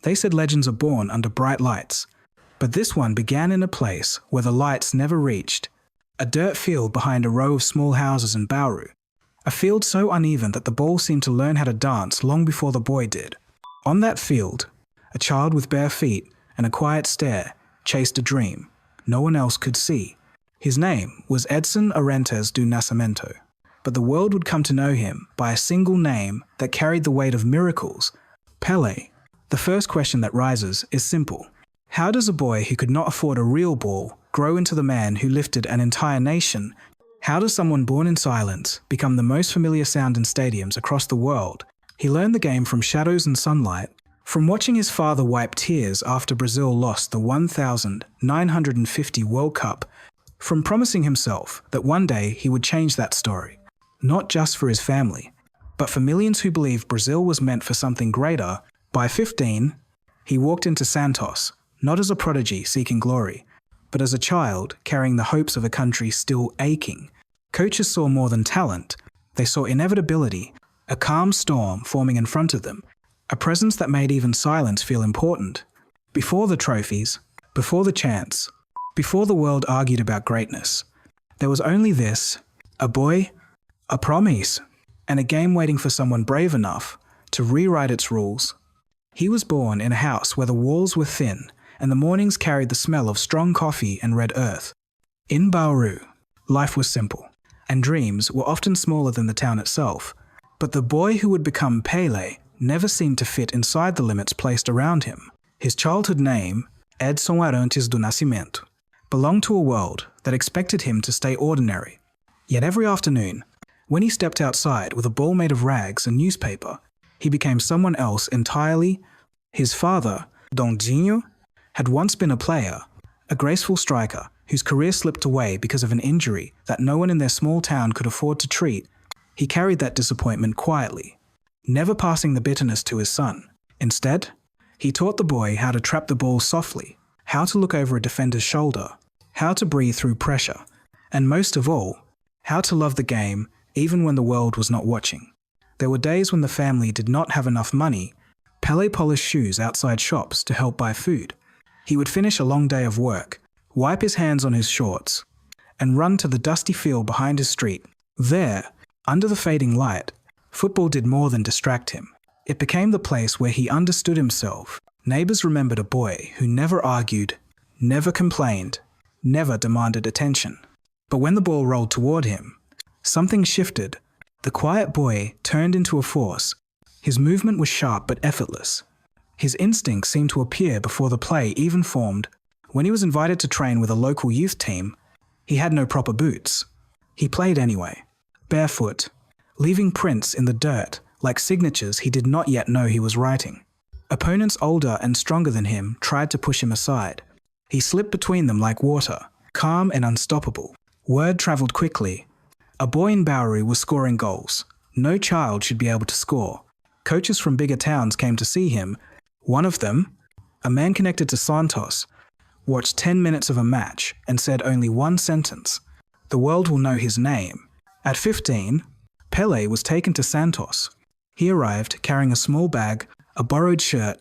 They said legends are born under bright lights, but this one began in a place where the lights never reached, a dirt field behind a row of small houses in Bauru. A field so uneven that the ball seemed to learn how to dance long before the boy did. On that field, a child with bare feet and a quiet stare chased a dream no one else could see. His name was Edson Arantes do Nascimento, but the world would come to know him by a single name that carried the weight of miracles: Pele. The first question that rises is simple. How does a boy who could not afford a real ball grow into the man who lifted an entire nation? How does someone born in silence become the most familiar sound in stadiums across the world? He learned the game from shadows and sunlight, from watching his father wipe tears after Brazil lost the 1950 World Cup, from promising himself that one day he would change that story, not just for his family, but for millions who believed Brazil was meant for something greater. By 15, he walked into Santos, not as a prodigy seeking glory, but as a child carrying the hopes of a country still aching. Coaches saw more than talent. They saw inevitability, a calm storm forming in front of them, a presence that made even silence feel important. Before the trophies, before the chants, before the world argued about greatness, there was only this: a boy, a promise, and a game waiting for someone brave enough to rewrite its rules. He was born in a house where the walls were thin and the mornings carried the smell of strong coffee and red earth. In Bauru, life was simple, and dreams were often smaller than the town itself. But the boy who would become Pele never seemed to fit inside the limits placed around him. His childhood name, Edson Arantes do Nascimento, belonged to a world that expected him to stay ordinary. Yet every afternoon, when he stepped outside with a ball made of rags and newspaper, he became someone else entirely. His father, Dondinho, had once been a player, a graceful striker whose career slipped away because of an injury that no one in their small town could afford to treat. He carried that disappointment quietly, never passing the bitterness to his son. Instead, he taught the boy how to trap the ball softly, how to look over a defender's shoulder, how to breathe through pressure, and most of all, how to love the game even when the world was not watching. There were days when the family did not have enough money. Pele polished shoes outside shops to help buy food. He would finish a long day of work, wipe his hands on his shorts, and run to the dusty field behind his street. There, under the fading light, football did more than distract him. It became the place where he understood himself. Neighbors remembered a boy who never argued, never complained, never demanded attention. But when the ball rolled toward him, something shifted. The quiet boy turned into a force. His movement was sharp but effortless. His instincts seemed to appear before the play even formed. When he was invited to train with a local youth team, he had no proper boots. He played anyway, barefoot, leaving prints in the dirt like signatures he did not yet know he was writing. Opponents older and stronger than him tried to push him aside. He slipped between them like water, calm and unstoppable. Word traveled quickly. A boy in Bauru was scoring goals. No child should be able to score. Coaches from bigger towns came to see him. One of them, a man connected to Santos, watched 10 minutes of a match and said only one sentence: "The world will know his name." At 15, Pele was taken to Santos. He arrived carrying a small bag, a borrowed shirt,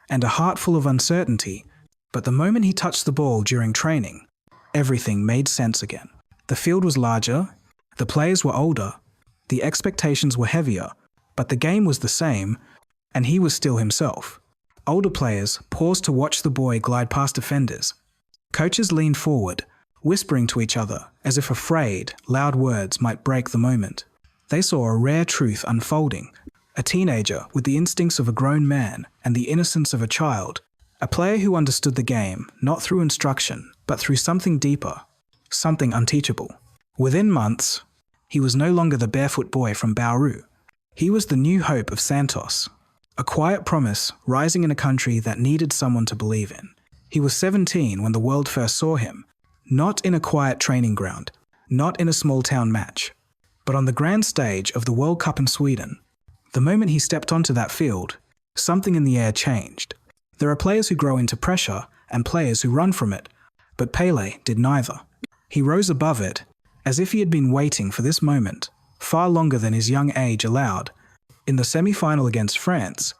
and a heart full of uncertainty. But the moment he touched the ball during training, everything made sense again. The field was larger, the players were older, the expectations were heavier, but the game was the same, and he was still himself. Older players paused to watch the boy glide past defenders. Coaches leaned forward, whispering to each other as if afraid loud words might break the moment. They saw a rare truth unfolding: a teenager with the instincts of a grown man and the innocence of a child, a player who understood the game not through instruction, but through something deeper, something unteachable. Within months, he was no longer the barefoot boy from Bauru. He was the new hope of Santos, a quiet promise rising in a country that needed someone to believe in. He was 17 when the world first saw him, not in a quiet training ground, not in a small town match, but on the grand stage of the World Cup in Sweden. The moment he stepped onto that field, something in the air changed. There are players who grow into pressure and players who run from it, but Pele did neither. He rose above it, as if he had been waiting for this moment far longer than his young age allowed. In the semi-final against France,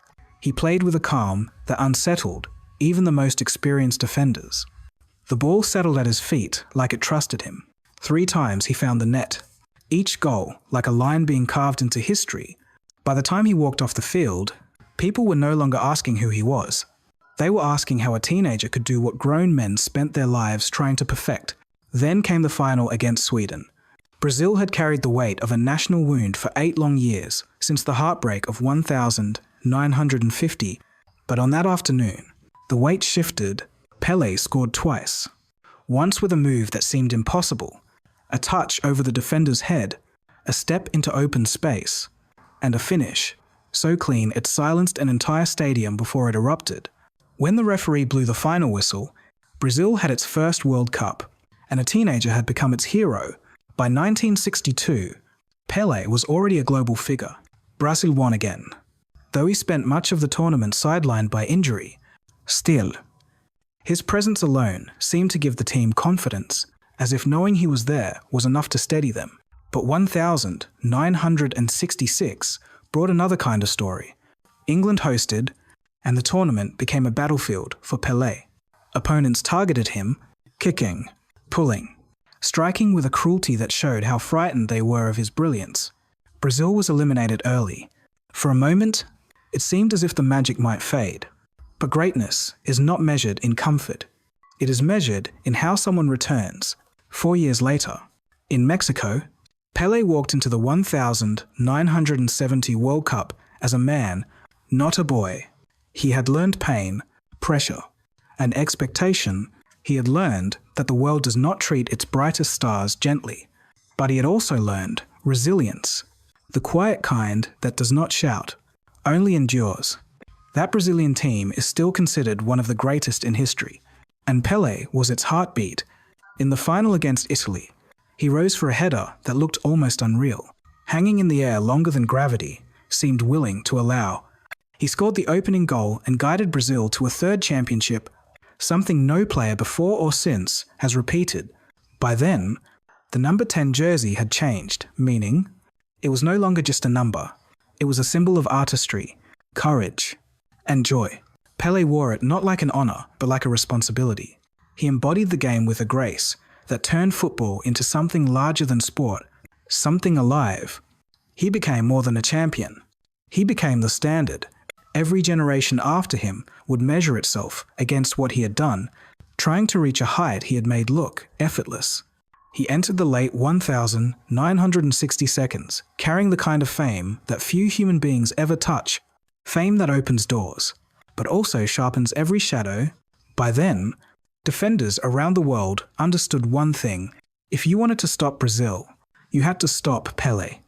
He played with a calm that unsettled even the most experienced defenders. The ball settled at his feet like it trusted him. 3 times he found the net, each goal like a line being carved into history. By the time he walked off the field, people were no longer asking who he was. They were asking how a teenager could do what grown men spent their lives trying to perfect. Then came the final against Sweden. Brazil had carried the weight of a national wound for 8 long years, since the heartbreak of 1950, but on that afternoon, the weight shifted. Pele scored twice. Once with a move that seemed impossible, a touch over the defender's head, a step into open space, and a finish so clean it silenced an entire stadium before it erupted. When the referee blew the final whistle, Brazil had its first World Cup, and a teenager had become its hero. By 1962, Pele was already a global figure. Brazil won again. Though he spent much of the tournament sidelined by injury, still, his presence alone seemed to give the team confidence, as if knowing he was there was enough to steady them. But 1966 brought another kind of story. England hosted, and the tournament became a battlefield for Pelé. Opponents targeted him, kicking, pulling, striking with a cruelty that showed how frightened they were of his brilliance. Brazil was eliminated early. For a moment, it seemed as if the magic might fade. But greatness is not measured in comfort. It is measured in how someone returns. 4 years later, in Mexico, Pelé walked into the 1970 World Cup as a man, not a boy. He had learned pain, pressure, and expectation. He had learned that the world does not treat its brightest stars gently. But he had also learned resilience, the quiet kind that does not shout, only endures. That Brazilian team is still considered one of the greatest in history, and Pelé was its heartbeat. In the final against Italy, he rose for a header that looked almost unreal. Hanging in the air longer than gravity seemed willing to allow. He scored the opening goal and guided Brazil to a 3rd championship, something no player before or since has repeated. By then, the number 10 jersey had changed, meaning it was no longer just a number. It was a symbol of artistry, courage, and joy. Pelé wore it not like an honor, but like a responsibility. He embodied the game with a grace that turned football into something larger than sport, something alive. He became more than a champion. He became the standard. Every generation after him would measure itself against what he had done, trying to reach a height he had made look effortless. He entered the late 1960 seconds, carrying the kind of fame that few human beings ever touch. Fame that opens doors, but also sharpens every shadow. By then, defenders around the world understood one thing. If you wanted to stop Brazil, you had to stop Pelé.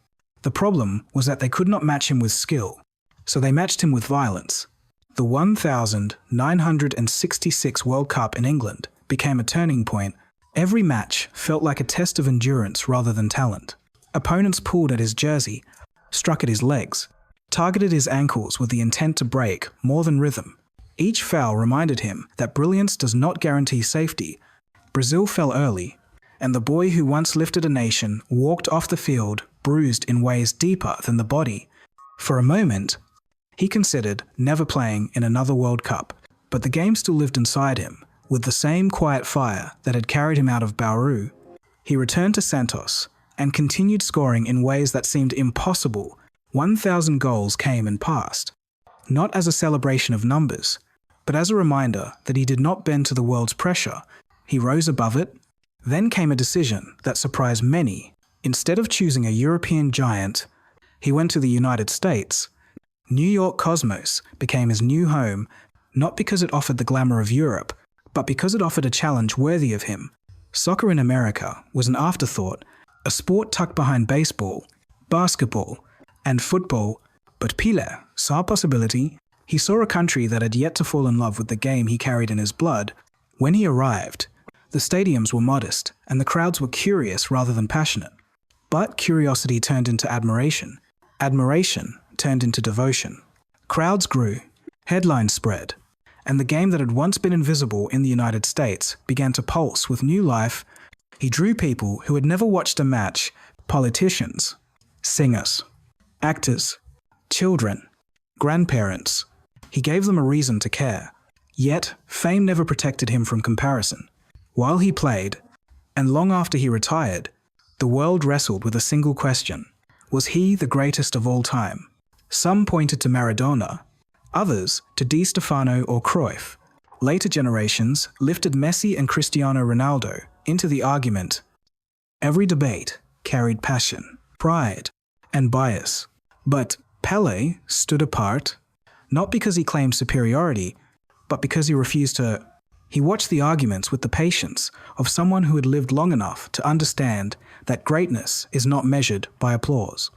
The problem was that they could not match him with skill, so they matched him with violence. The 1966 World Cup in England became a turning point. Every match felt like a test of endurance rather than talent. Opponents pulled at his jersey, struck at his legs, targeted his ankles with the intent to break more than rhythm. Each foul reminded him that brilliance does not guarantee safety. Brazil fell early, and the boy who once lifted a nation walked off the field bruised in ways deeper than the body. For a moment, he considered never playing in another World Cup, but the game still lived inside him, with the same quiet fire that had carried him out of Bauru. He returned to Santos and continued scoring in ways that seemed impossible. 1,000 goals came and passed, not as a celebration of numbers, but as a reminder that he did not bend to the world's pressure. He rose above it. Then came a decision that surprised many. Instead of choosing a European giant, he went to the United States. New York Cosmos became his new home, not because it offered the glamour of Europe, but because it offered a challenge worthy of him. Soccer in America was an afterthought, a sport tucked behind baseball, basketball, and football, but Pele saw possibility. He saw a country that had yet to fall in love with the game he carried in his blood. When he arrived, the stadiums were modest, and the crowds were curious rather than passionate. But curiosity turned into admiration. Admiration turned into devotion. Crowds grew, headlines spread, and the game that had once been invisible in the United States began to pulse with new life. He drew people who had never watched a match, politicians, singers, actors, children, grandparents, He gave them a reason to care. Yet, fame never protected him from comparison. While he played, and long after he retired, the world wrestled with a single question. Was he the greatest of all time? Some pointed to Maradona, others to Di Stefano or Cruyff. Later generations lifted Messi and Cristiano Ronaldo into the argument. Every debate carried passion, pride, and bias. But Pele stood apart, not because he claimed superiority, but because he refused to. He watched the arguments with the patience of someone who had lived long enough to understand that greatness is not measured by applause.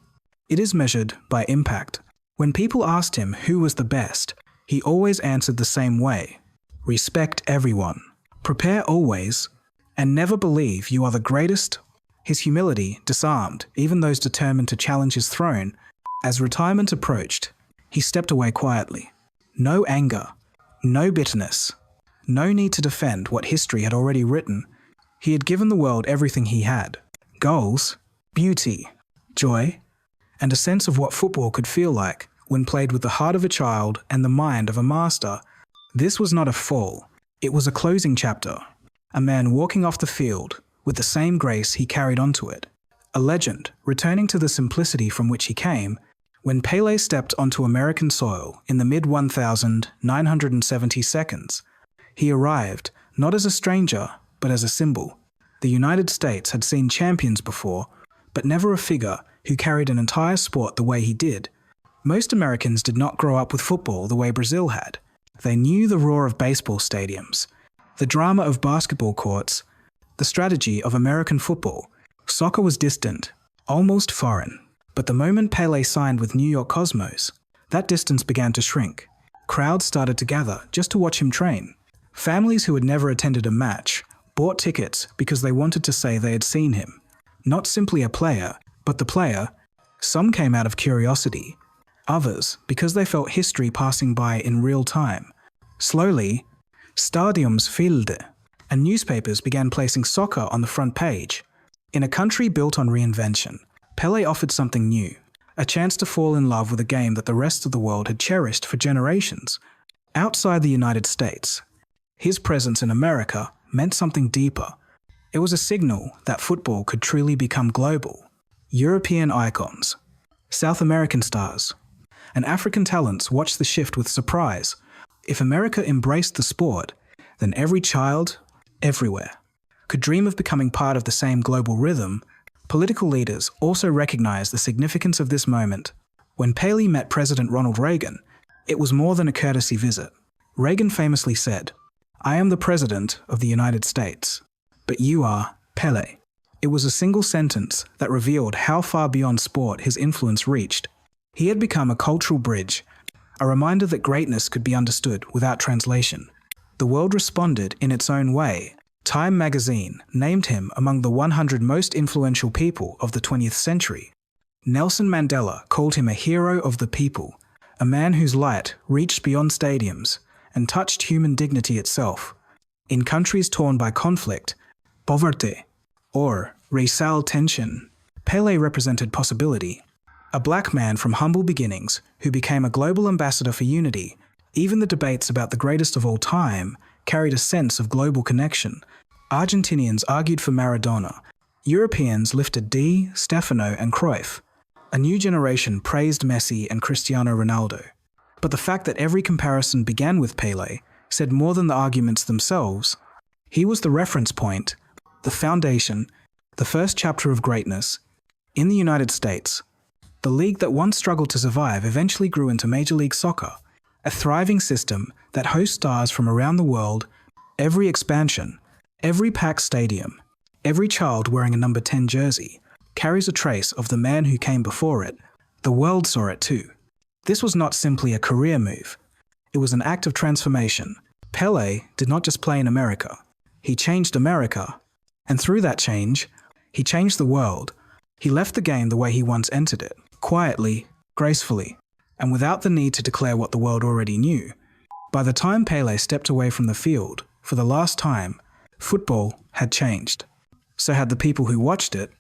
It is measured by impact. When people asked him who was the best, he always answered the same way. Respect everyone. Prepare always, and never believe you are the greatest. His humility disarmed even those determined to challenge his throne. As retirement approached, he stepped away quietly. No anger, no bitterness, no need to defend what history had already written. He had given the world everything he had: goals, beauty, joy, and a sense of what football could feel like when played with the heart of a child and the mind of a master. This was not a fall, it was a closing chapter. A man walking off the field with the same grace he carried onto it. A legend returning to the simplicity from which he came. When Pele stepped onto American soil in the mid-1970 seconds, he arrived not as a stranger, but as a symbol. The United States had seen champions before, but never a figure who carried an entire sport the way he did. Most Americans did not grow up with football the way Brazil had. They knew the roar of baseball stadiums, the drama of basketball courts, the strategy of American football. Soccer was distant, almost foreign. But the moment Pele signed with New York Cosmos, that distance began to shrink. Crowds started to gather just to watch him train. Families who had never attended a match bought tickets because they wanted to say they had seen him. Not simply a player, but the player. Some came out of curiosity, others because they felt history passing by in real time. Slowly, stadiums filled, and newspapers began placing soccer on the front page. In a country built on reinvention, Pele offered something new, a chance to fall in love with a game that the rest of the world had cherished for generations. Outside the United States, his presence in America meant something deeper. It was a signal that football could truly become global. European icons, South American stars, and African talents watched the shift with surprise. If America embraced the sport, then every child, everywhere, could dream of becoming part of the same global rhythm. Political leaders also recognized the significance of this moment. When Pele met President Ronald Reagan, it was more than a courtesy visit. Reagan famously said, "I am the President of the United States, but you are Pele." It was a single sentence that revealed how far beyond sport his influence reached. He had become a cultural bridge, a reminder that greatness could be understood without translation. The world responded in its own way. Time magazine named him among the 100 most influential people of the 20th century. Nelson Mandela called him a hero of the people, a man whose light reached beyond stadiums and touched human dignity itself. In countries torn by conflict, poverty, or racial tension, Pele represented possibility. A black man from humble beginnings who became a global ambassador for unity. Even the debates about the greatest of all time carried a sense of global connection. Argentinians argued for Maradona. Europeans lifted Di Stefano and Cruyff. A new generation praised Messi and Cristiano Ronaldo. But the fact that every comparison began with Pele said more than the arguments themselves. He was the reference point, the foundation, the first chapter of greatness. In the United States, the league that once struggled to survive eventually grew into Major League Soccer, a thriving system that hosts stars from around the world. Every expansion, every packed stadium, every child wearing a number 10 jersey carries a trace of the man who came before it. The world saw it too. This was not simply a career move. It was an act of transformation. Pele did not just play in America. He changed America. And through that change, he changed the world. He left the game the way he once entered it, quietly, gracefully, and without the need to declare what the world already knew. By the time Pele stepped away from the field, for the last time, football had changed. So had the people who watched it.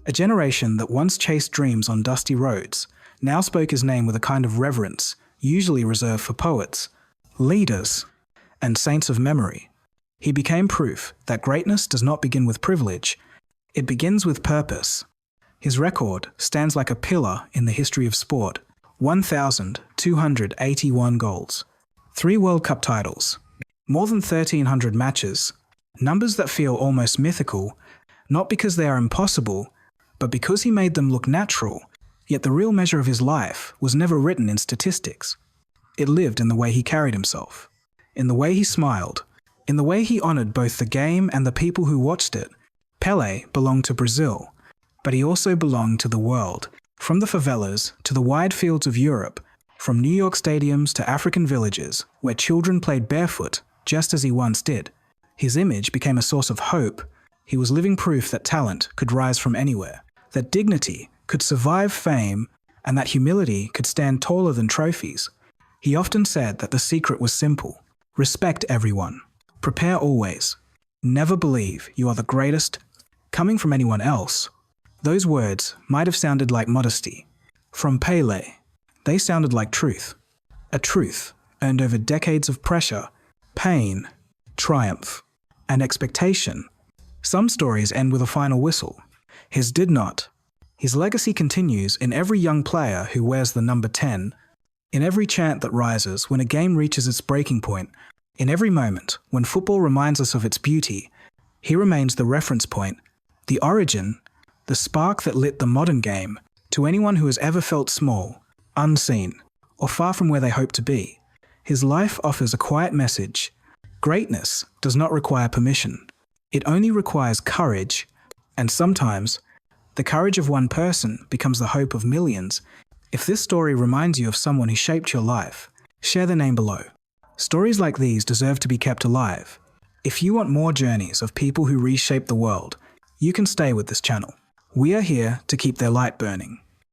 A generation that once chased dreams on dusty roads now spoke his name with a kind of reverence. usually reserved for poets, leaders, and saints of memory. He became proof that greatness does not begin with privilege, it begins with purpose. His record stands like a pillar in the history of sport. 1,281 goals, 3 World Cup titles, more than 1,300 matches, numbers that feel almost mythical, not because they are impossible, but because he made them look natural. Yet the real measure of his life was never written in statistics. It lived in the way he carried himself, in the way he smiled, in the way he honored both the game and the people who watched it. Pele belonged to Brazil, but he also belonged to the world. From the favelas to the wide fields of Europe, from New York stadiums to African villages where children played barefoot just as he once did, his image became a source of hope. He was living proof that talent could rise from anywhere, that dignity could survive fame, and that humility could stand taller than trophies. He often said that the secret was simple: respect everyone, prepare always, never believe you are the greatest coming from anyone else. Those words might have sounded like modesty. From Pele, they sounded like truth. A truth earned over decades of pressure, pain, triumph, and expectation. Some stories end with a final whistle. His did not. His legacy continues in every young player who wears the number 10, in every chant that rises when a game reaches its breaking point, in every moment when football reminds us of its beauty. He remains the reference point, the origin, the spark that lit the modern game. To anyone who has ever felt small, unseen, or far from where they hope to be, his life offers a quiet message. Greatness does not require permission. It only requires courage, and sometimes the courage of one person becomes the hope of millions. If this story reminds you of someone who shaped your life, share their name below. Stories like these deserve to be kept alive. If you want more journeys of people who reshaped the world, you can stay with this channel. We are here to keep their light burning.